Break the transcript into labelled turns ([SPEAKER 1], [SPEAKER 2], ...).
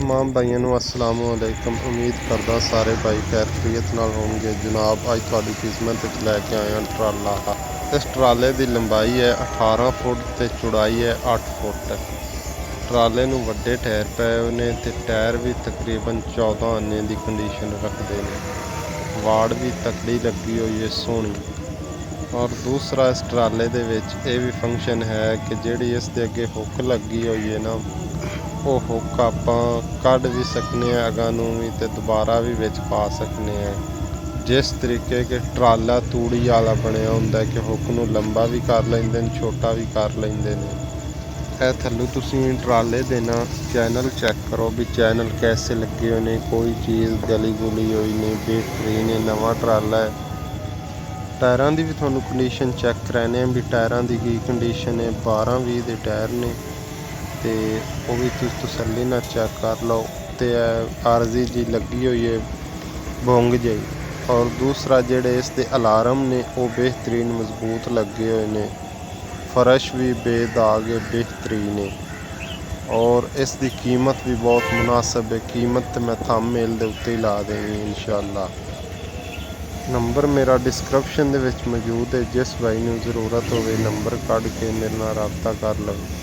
[SPEAKER 1] तमाम भाइयों ਨੂੰ अस्सलाम वालेकुम। उम्मीद करदा सारे भाई खैरियत नाल होणगे। जनाब अज तुहाडी खिदमत विच लैके आया ट्राला। इस ट्राले की लंबाई है 18 फुट ते चौड़ाई है 8 फुट। ट्राले नूं वड्डे टायर पए ने ते टायर भी तकरीबन 14 आने की कंडीशन रखते हैं। वाड़ भी तकड़ी लगी हुई है सोहनी। और दूसरा इस ट्राले दे विच ये भी फंक्शन है कि जिहड़ी इस दे अगे हुक लगी हुई है ना, वो हुक आपां कढ भी सकने हैं अगां नूं भी ते दोबारा भी विच पा सकने हैं। जिस तरीके के ट्राला तूड़ी वाला बनिया हुंदा है कि हुक नूं लंबा भी कर लैंदे ने छोटा भी कर लैंदे ने। ए थल्लों तुसीं ट्राले दे ना चैनल चैक करो भी चैनल कैसे लगे हुए ने, कोई चीज़ गली गुली हुई नहीं, बेहतरीन है, नवा ट्राला है। टायरां दी भी तुहानूं कंडीशन चैक कराने भी टायरां दी की कंडीशन है। 12-20 दे टायर ने ते वो भी तुसीं तसल्ली नाल चैक कर लो। ते आरजी जी लगी हुई है बोंग जी। और दूसरा जेड़े इस दे अलार्म ने वो बेहतरीन मजबूत लगे हुए ने। फर्श भी बेदाग है, बेहतरीन है। और इसकी कीमत भी बहुत मुनासिब है। कीमत तो मैं थंबनेल दे उत्ते ही ला देनी इंशाअल्लाह। नंबर मेरा डिस्क्रिप्शन दे विच मौजूद है। जिस भाई नूं ज़रूरत होवे नंबर कढ के मेरे नाल राबता कर लवे।